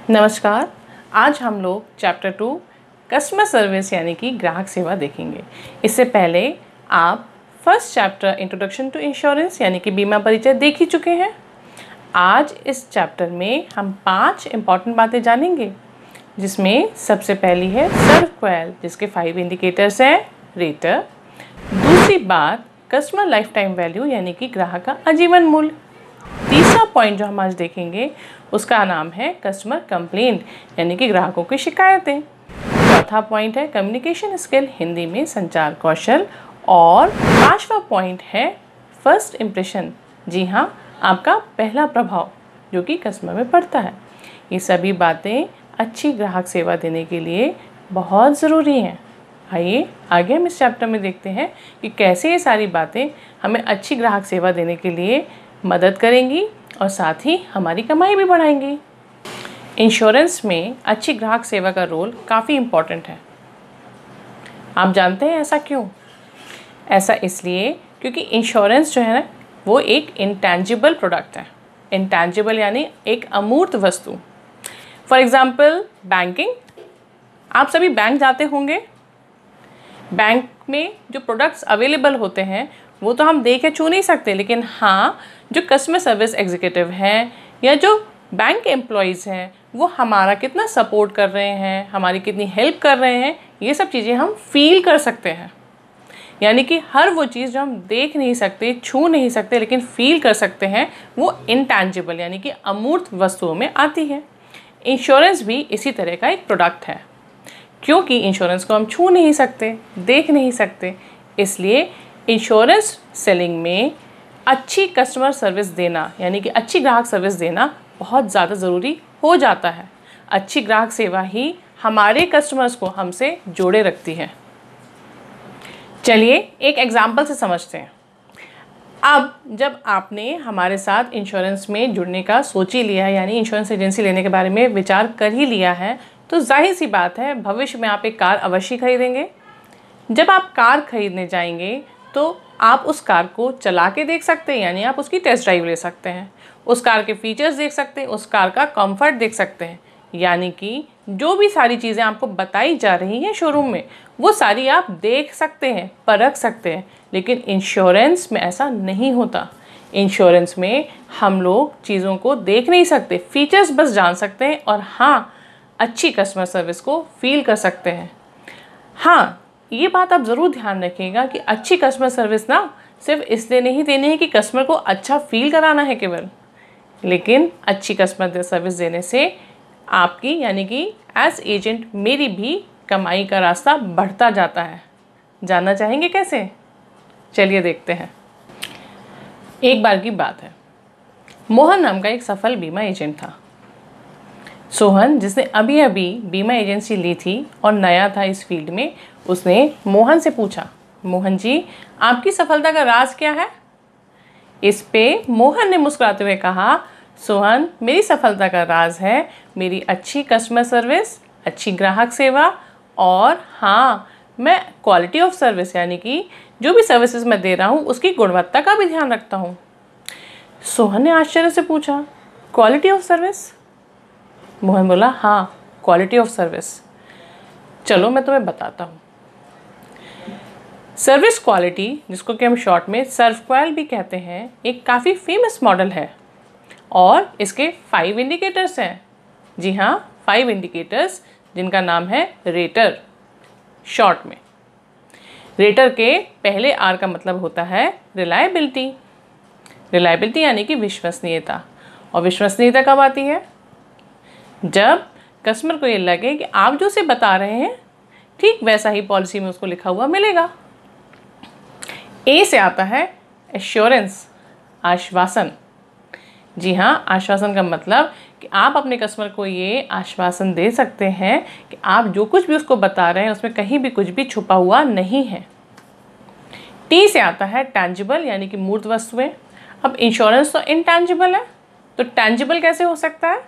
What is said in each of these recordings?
नमस्कार। आज हम लोग चैप्टर 2 कस्टमर सर्विस यानी कि ग्राहक सेवा देखेंगे। इससे पहले आप first chapter introduction to insurance यानी कि बीमा परिचय देख ही चुके हैं। आज इस चैप्टर में हम 5 इम्पॉर्टेंट बातें जानेंगे, जिसमें सबसे पहली है सर्व क्वेल, जिसके 5 इंडिकेटर्स हैं रेटर। दूसरी बात कस्टमर लाइफ टाइम वैल्यू यानी कि ग्राहक का आजीवन मूल्य। तीसरा पॉइंट जो हम आज देखेंगे उसका नाम है कस्टमर कंप्लेंट यानी कि ग्राहकों की शिकायतें। चौथा पॉइंट है कम्युनिकेशन स्किल, हिंदी में संचार कौशल। और पांचवा पॉइंट है फर्स्ट इम्प्रेशन, जी हाँ, आपका पहला प्रभाव जो कि कस्टमर में पड़ता है। ये सभी बातें अच्छी ग्राहक सेवा देने के लिए बहुत ज़रूरी हैं। आइए आगे हम इस चैप्टर में देखते हैं कि कैसे ये सारी बातें हमें अच्छी ग्राहक सेवा देने के लिए मदद करेंगी और साथ ही हमारी कमाई भी बढ़ाएंगी। इंश्योरेंस में अच्छी ग्राहक सेवा का रोल काफ़ी इम्पॉर्टेंट है। आप जानते हैं ऐसा क्यों? ऐसा इसलिए क्योंकि इंश्योरेंस जो है ना, वो एक इंटैंजिबल प्रोडक्ट है। इंटैंजिबल यानी एक अमूर्त वस्तु। फॉर एग्ज़ाम्पल बैंकिंग, आप सभी बैंक जाते होंगे। बैंक में जो प्रोडक्ट्स अवेलेबल होते हैं वो तो हम देख के छू नहीं सकते, लेकिन हाँ, जो कस्टमर सर्विस एग्जीक्यूटिव हैं या जो बैंक के एम्प्लॉयज़ हैं वो हमारा कितना सपोर्ट कर रहे हैं, हमारी कितनी हेल्प कर रहे हैं, ये सब चीज़ें हम फील कर सकते हैं। यानी कि हर वो चीज़ जो हम देख नहीं सकते, छू नहीं सकते, लेकिन फील कर सकते हैं, वो इंटैंजिबल यानी कि अमूर्त वस्तुओं में आती है। इंश्योरेंस भी इसी तरह का एक प्रोडक्ट है। क्योंकि इंश्योरेंस को हम छू नहीं सकते, देख नहीं सकते, इसलिए इंश्योरेंस सेलिंग में अच्छी कस्टमर सर्विस देना यानी कि अच्छी ग्राहक सर्विस देना बहुत ज़्यादा ज़रूरी हो जाता है। अच्छी ग्राहक सेवा ही हमारे कस्टमर्स को हमसे जोड़े रखती है। चलिए एक एग्जाम्पल से समझते हैं। अब जब आपने हमारे साथ इंश्योरेंस में जुड़ने का सोच ही लिया है, यानी इंश्योरेंस एजेंसी लेने के बारे में विचार कर ही लिया है, तो जाहिर सी बात है भविष्य में आप एक कार अवश्य खरीदेंगे। जब आप कार खरीदने जाएंगे तो आप उस कार को चला के देख सकते हैं, यानी आप उसकी टेस्ट ड्राइव ले सकते हैं, उस कार के फीचर्स देख सकते हैं, उस कार का कंफर्ट देख सकते हैं। यानी कि जो भी सारी चीज़ें आपको बताई जा रही हैं शोरूम में, वो सारी आप देख सकते हैं, परख सकते हैं। लेकिन इंश्योरेंस में ऐसा नहीं होता। इंश्योरेंस में हम लोग चीज़ों को देख नहीं सकते, फीचर्स बस जान सकते हैं और हाँ, अच्छी कस्टमर सर्विस को फील कर सकते हैं। हाँ, ये बात आप ज़रूर ध्यान रखिएगा कि अच्छी कस्टमर सर्विस ना सिर्फ इसलिए नहीं देनी है कि कस्टमर को अच्छा फील कराना है केवल, लेकिन अच्छी कस्टमर सर्विस देने से आपकी यानी कि एज एजेंट मेरी भी कमाई का रास्ता बढ़ता जाता है। जानना चाहेंगे कैसे? चलिए देखते हैं। एक बार की बात है, मोहन नाम का एक सफल बीमा एजेंट था। सोहन, जिसने अभी अभी बीमा एजेंसी ली थी और नया था इस फील्ड में, उसने मोहन से पूछा, मोहन जी, आपकी सफलता का राज क्या है? इस पे मोहन ने मुस्कुराते हुए कहा, सोहन, मेरी सफलता का राज है मेरी अच्छी कस्टमर सर्विस, अच्छी ग्राहक सेवा और हाँ, मैं क्वालिटी ऑफ सर्विस यानी कि जो भी सर्विसेज मैं दे रहा हूँ उसकी गुणवत्ता का भी ध्यान रखता हूँ। सोहन ने आश्चर्य से पूछा, क्वालिटी ऑफ सर्विस? मोहन बोला, हाँ, क्वालिटी ऑफ सर्विस। चलो मैं तुम्हें बताता हूँ। सर्विस क्वालिटी, जिसको कि हम शॉर्ट में सर्वक्वेल भी कहते हैं, एक काफ़ी फेमस मॉडल है और इसके 5 इंडिकेटर्स हैं। जी हाँ, 5 इंडिकेटर्स, जिनका नाम है रेटर शॉर्ट में। रेटर के पहले आर का मतलब होता है रिलायबिलिटी। रिलायबिलिटी यानी कि विश्वसनीयता। और विश्वसनीयता कब आती है? जब कस्टमर को ये लगे कि आप जो उसे बता रहे हैं ठीक वैसा ही पॉलिसी में उसको लिखा हुआ मिलेगा। ए से आता है एश्योरेंस, आश्वासन। जी हाँ, आश्वासन का मतलब कि आप अपने कस्टमर को ये आश्वासन दे सकते हैं कि आप जो कुछ भी उसको बता रहे हैं उसमें कहीं भी कुछ भी छुपा हुआ नहीं है। टी से आता है टैंजिबल यानी कि मूर्त वस्तुएं। अब इंश्योरेंस तो इनटैंजिबल है, तो टैंजिबल कैसे हो सकता है?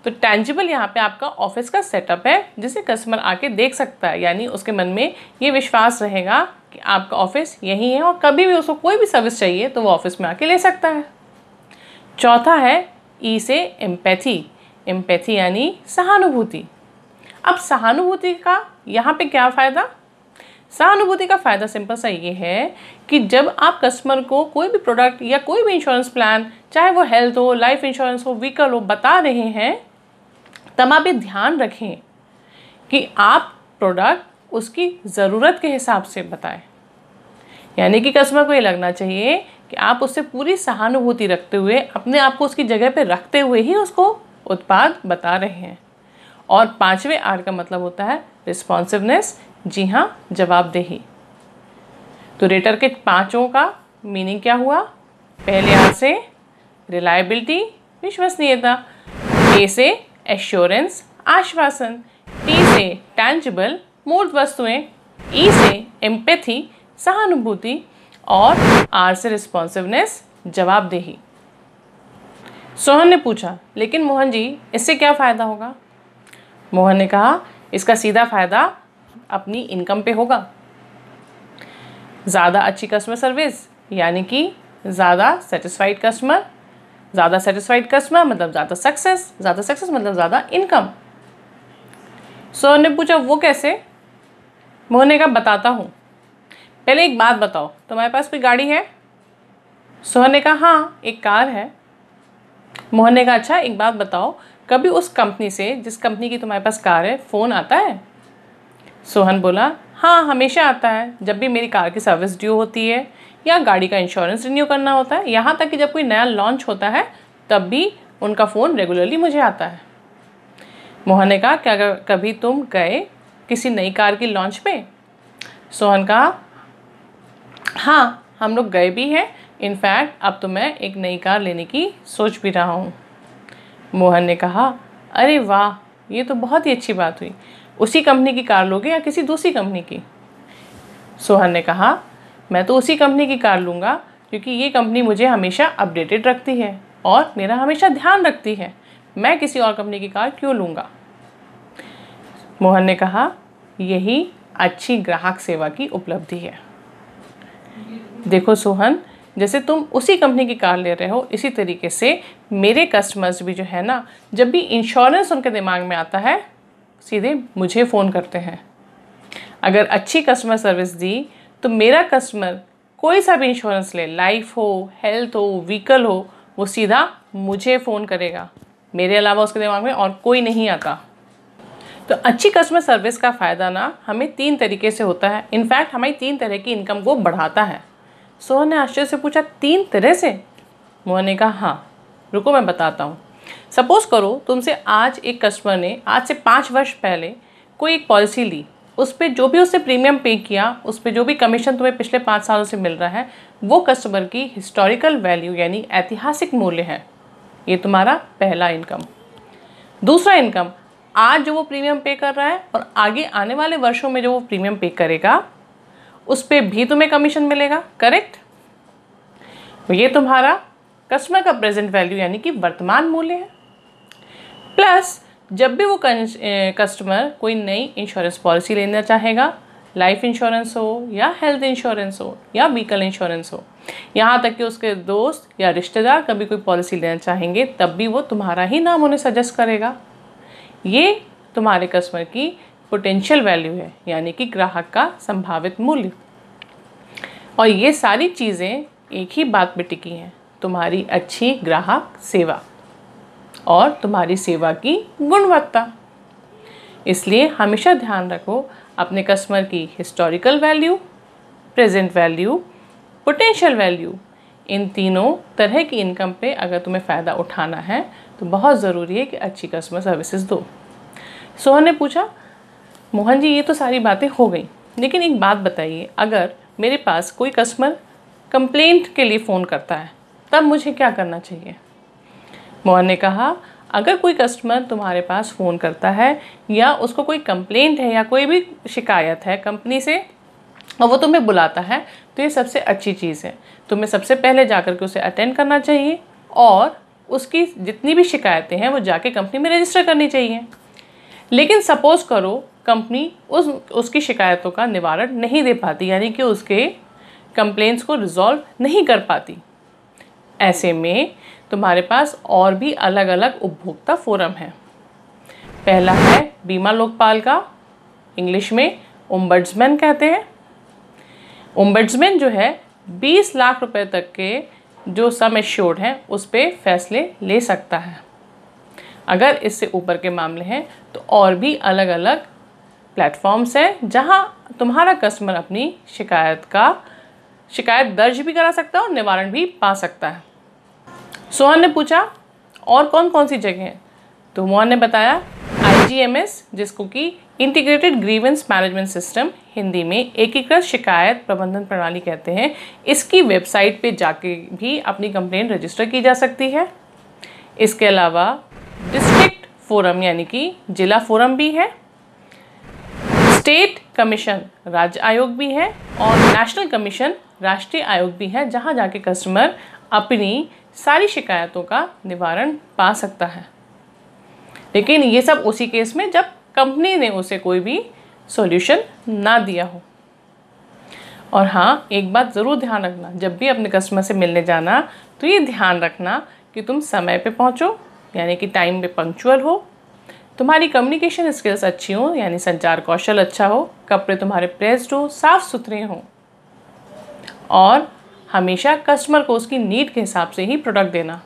तो टैंजिबल यहाँ पे आपका ऑफिस का सेटअप है, जिसे कस्टमर आके देख सकता है, यानी उसके मन में ये विश्वास रहेगा कि आपका ऑफिस यही है और कभी भी उसको कोई भी सर्विस चाहिए तो वो ऑफिस में आके ले सकता है। चौथा है ई से एम्पैथी एम्पैथी यानी सहानुभूति। अब सहानुभूति का यहाँ पे क्या फ़ायदा? सहानुभूति का फ़ायदा सिंपल सा ये है कि जब आप कस्टमर को कोई भी प्रोडक्ट या कोई भी इंश्योरेंस प्लान, चाहे वो हेल्थ हो, लाइफ इंश्योरेंस हो, व्हीकल हो, बता रहे हैं, तब आप ये ध्यान रखें कि आप प्रोडक्ट उसकी ज़रूरत के हिसाब से बताएं। यानी कि कस्टमर को ये लगना चाहिए कि आप उससे पूरी सहानुभूति रखते हुए, अपने आप को उसकी जगह पे रखते हुए ही उसको उत्पाद बता रहे हैं। और 5वें आर का मतलब होता है रिस्पॉन्सिवनेस, जी हाँ, जवाबदेही। तो रेटर के 5 का मीनिंग क्या हुआ? पहले आर से रिलायबिलिटी, विश्वसनीयता, ए से एश्योरेंस, आश्वासन, टी से टैंजिबल, मूर्त वस्तुएं, ई से एम्पैथी, सहानुभूति, और आर से रिस्पॉन्सिवनेस, जवाबदेही। सोहन ने पूछा, लेकिन मोहन जी इससे क्या फ़ायदा होगा? मोहन ने कहा, इसका सीधा फ़ायदा अपनी इनकम पे होगा। ज़्यादा अच्छी कस्टमर सर्विस यानी कि ज़्यादा सेटिस्फाइड कस्टमर, ज़्यादा सेटिस्फाइड कस्टमर मतलब ज़्यादा सक्सेस, ज़्यादा सक्सेस मतलब ज़्यादा इनकम। सोहन ने पूछा, वो कैसे? मोहन ने कहा, बताता हूँ। पहले एक बात बताओ, तुम्हारे पास कोई गाड़ी है? सोहन ने कहा, हाँ, एक कार है। मोहन ने कहा, अच्छा एक बात बताओ, कभी उस कंपनी से, जिस कंपनी की तुम्हारे पास कार है, फ़ोन आता है? सोहन बोला, हाँ, हमेशा आता है। जब भी मेरी कार की सर्विस ड्यू होती है या गाड़ी का इंश्योरेंस रिन्यू करना होता है, यहाँ तक कि जब कोई नया लॉन्च होता है तब भी उनका फ़ोन रेगुलरली मुझे आता है। मोहन ने कहा, क्या कभी तुम गए किसी नई कार की लॉन्च पे? सोहन कहा, हाँ, हम लोग गए भी हैं। इनफैक्ट अब तो मैं एक नई कार लेने की सोच भी रहा हूँ। मोहन ने कहा, अरे वाह, ये तो बहुत ही अच्छी बात हुई। उसी कंपनी की कार लोगे या किसी दूसरी कंपनी की? सोहन ने कहा, मैं तो उसी कंपनी की कार लूँगा क्योंकि ये कंपनी मुझे हमेशा अपडेटेड रखती है और मेरा हमेशा ध्यान रखती है। मैं किसी और कंपनी की कार क्यों लूँगा? मोहन ने कहा, यही अच्छी ग्राहक सेवा की उपलब्धि है। देखो सोहन, जैसे तुम उसी कंपनी की कार ले रहे हो, इसी तरीके से मेरे कस्टमर्स भी जो है ना, जब भी इंश्योरेंस उनके दिमाग में आता है, सीधे मुझे फ़ोन करते हैं। अगर अच्छी कस्टमर सर्विस दी तो मेरा कस्टमर कोई सा भी इंश्योरेंस ले, लाइफ हो, हेल्थ हो, व्हीकल हो, वो सीधा मुझे फ़ोन करेगा। मेरे अलावा उसके दिमाग में और कोई नहीं आता। तो अच्छी कस्टमर सर्विस का फ़ायदा ना हमें 3 तरीके से होता है। इनफैक्ट हमारी 3 तरह की इनकम को बढ़ाता है। सोहन ने आश्चर्य से पूछा, 3 तरह से? मोहन ने कहा, हाँ, रुको मैं बताता हूँ। सपोज करो तुमसे आज एक कस्टमर ने आज से 5 वर्ष पहले कोई एक पॉलिसी ली, उस पर जो भी उससे प्रीमियम पे किया, उस पर जो भी कमीशन तुम्हें पिछले 5 सालों से मिल रहा है, वो कस्टमर की हिस्टोरिकल वैल्यू यानी ऐतिहासिक मूल्य है। ये तुम्हारा पहला इनकम। दूसरा इनकम, आज जो वो प्रीमियम पे कर रहा है और आगे आने वाले वर्षों में जो वो प्रीमियम पे करेगा, उस पर भी तुम्हें कमीशन मिलेगा। करेक्ट? ये तुम्हारा कस्टमर का प्रेजेंट वैल्यू यानी कि वर्तमान मूल्य है। प्लस जब भी वो कस्टमर कोई नई इंश्योरेंस पॉलिसी लेना चाहेगा, लाइफ इंश्योरेंस हो या हेल्थ इंश्योरेंस हो या व्हीकल इंश्योरेंस हो, यहाँ तक कि उसके दोस्त या रिश्तेदार कभी कोई पॉलिसी लेना चाहेंगे, तब भी वो तुम्हारा ही नाम उन्हें सजेस्ट करेगा। ये तुम्हारे कस्टमर की पोटेंशियल वैल्यू है, यानी कि ग्राहक का संभावित मूल्य। और ये सारी चीज़ें एक ही बात पे टिकी हैं, तुम्हारी अच्छी ग्राहक सेवा और तुम्हारी सेवा की गुणवत्ता। इसलिए हमेशा ध्यान रखो अपने कस्टमर की historical value, present value, potential value, इन तीनों तरह की इनकम पे अगर तुम्हें फ़ायदा उठाना है तो बहुत ज़रूरी है कि अच्छी कस्टमर सर्विसेज दो। सोहन ने पूछा, मोहन जी ये तो सारी बातें हो गई, लेकिन एक बात बताइए, अगर मेरे पास कोई कस्टमर कंप्लेंट के लिए फ़ोन करता है तब मुझे क्या करना चाहिए? मोहन ने कहा, अगर कोई कस्टमर तुम्हारे पास फ़ोन करता है या उसको कोई कंप्लेंट है या कोई भी शिकायत है कंपनी से और वो तुम्हें बुलाता है, तो ये सबसे अच्छी चीज़ है। तुम्हें सबसे पहले जाकर के उसे अटेंड करना चाहिए और उसकी जितनी भी शिकायतें हैं वो जाके कंपनी में रजिस्टर करनी चाहिए। लेकिन सपोज़ करो कंपनी उसकी शिकायतों का निवारण नहीं दे पाती, यानी कि उसके कंप्लेंट्स को रिजॉल्व नहीं कर पाती, ऐसे में तुम्हारे पास और भी अलग अलग उपभोक्ता फोरम हैं। पहला है बीमा लोकपाल का, इंग्लिश में ओम्बड्समैन कहते हैं। ओम्बड्समैन जो है 20 लाख रुपए तक के जो सम एश्योर्ड हैं उस पर फैसले ले सकता है। अगर इससे ऊपर के मामले हैं तो और भी अलग अलग प्लेटफॉर्म्स हैं जहां तुम्हारा कस्टमर अपनी शिकायत दर्ज भी करा सकता है और निवारण भी पा सकता है। सोहन ने पूछा और कौन कौन सी जगह हैं, तो मोहन ने बताया IGMS, जिसको कि integrated grievance management system, Hindi में एकीकृत शिकायत प्रबंधन प्रणाली कहते हैं। इसकी वेबसाइट पे जाके भी अपनी कंप्लेंट रजिस्टर की जा सकती है। इसके अलावा डिस्ट्रिक्ट फोरम यानी कि जिला फोरम भी है, स्टेट कमीशन राज्य आयोग भी है और नेशनल कमीशन राष्ट्रीय आयोग भी है, जहां जाके कस्टमर अपनी सारी शिकायतों का निवारण पा सकता है। लेकिन ये सब उसी केस में जब कंपनी ने उसे कोई भी सॉल्यूशन ना दिया हो। और हाँ, एक बात ज़रूर ध्यान रखना, जब भी अपने कस्टमर से मिलने जाना तो ये ध्यान रखना कि तुम समय पे पहुँचो, यानी कि टाइम पे पंक्चुअल हो, तुम्हारी कम्युनिकेशन स्किल्स अच्छी हो, यानी संचार कौशल अच्छा हो, कपड़े तुम्हारे प्रेस्ड हो, साफ़ सुथरे हों, और हमेशा कस्टमर को उसकी नीड के हिसाब से ही प्रोडक्ट देना।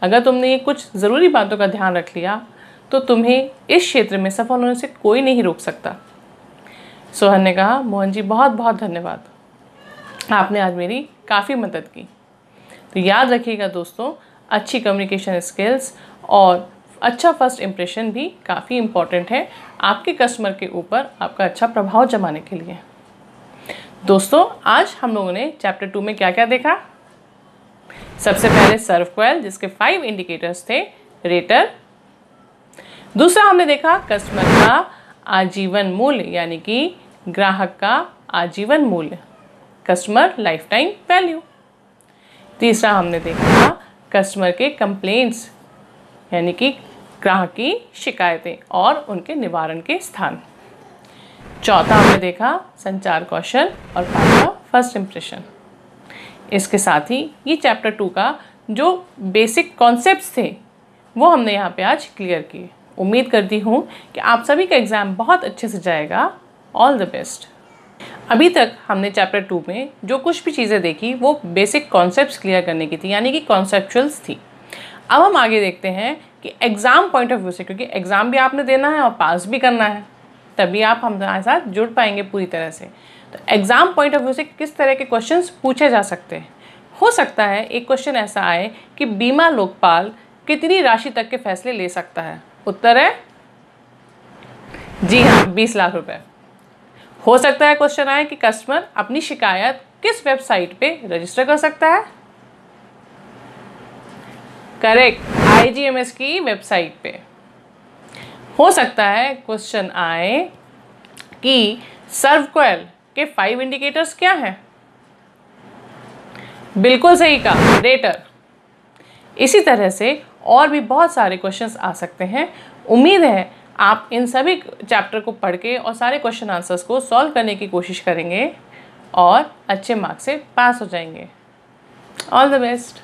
अगर तुमने ये कुछ ज़रूरी बातों का ध्यान रख लिया तो तुम्हें इस क्षेत्र में सफल होने से कोई नहीं रोक सकता। सोहन ने कहा, मोहन जी बहुत बहुत धन्यवाद, आपने आज मेरी काफ़ी मदद की। तो याद रखिएगा दोस्तों, अच्छी कम्युनिकेशन स्किल्स और अच्छा फर्स्ट इम्प्रेशन भी काफ़ी इम्पॉर्टेंट है आपके कस्टमर के ऊपर आपका अच्छा प्रभाव जमाने के लिए। दोस्तों, आज हम लोगों ने चैप्टर 2 में क्या क्या देखा। सबसे पहले सर्व क्वेल, जिसके 5 इंडिकेटर्स थे। रेटर, दूसरा हमने देखा कस्टमर का आजीवन मूल्य, यानी कि ग्राहक का आजीवन मूल्य, कस्टमर लाइफ टाइम वैल्यू। तीसरा हमने देखा कस्टमर के कंप्लेंट्स, यानी कि ग्राहक की शिकायतें और उनके निवारण के स्थान। चौथा हमने देखा संचार कौशल और पांचवा फर्स्ट इम्प्रेशन। इसके साथ ही ये चैप्टर 2 का जो बेसिक कॉन्सेप्ट्स थे वो हमने यहाँ पे आज क्लियर किए। उम्मीद करती हूँ कि आप सभी का एग्ज़ाम बहुत अच्छे से जाएगा। All the best. अभी तक हमने चैप्टर 2 में जो कुछ भी चीज़ें देखी वो बेसिक कॉन्सेप्ट्स क्लियर करने की थी, यानी कि कॉन्सेप्चुअल्स थी। अब हम आगे देखते हैं कि एग्ज़ाम पॉइंट ऑफ व्यू से, क्योंकि एग्ज़ाम भी आपने देना है और पास भी करना है, तभी आप हमारे साथ जुड़ पाएंगे पूरी तरह से। तो एग्ज़ाम पॉइंट ऑफ व्यू से किस तरह के क्वेश्चंस पूछे जा सकते हैं। हो सकता है एक क्वेश्चन ऐसा आए कि बीमा लोकपाल कितनी राशि तक के फैसले ले सकता है। उत्तर है जी हाँ, 20 लाख रुपए। हो सकता है क्वेश्चन आए कि कस्टमर अपनी शिकायत किस वेबसाइट पे रजिस्टर कर सकता है। करेक्ट, IGMS की वेबसाइट पे। हो सकता है क्वेश्चन आए कि सर्व क्वेल के 5 इंडिकेटर्स क्या हैं। बिल्कुल सही कहा, रेटर। इसी तरह से और भी बहुत सारे क्वेश्चंस आ सकते हैं। उम्मीद है आप इन सभी चैप्टर को पढ़ के और सारे क्वेश्चन आंसर्स को सॉल्व करने की कोशिश करेंगे और अच्छे मार्क्स से पास हो जाएंगे। All the best.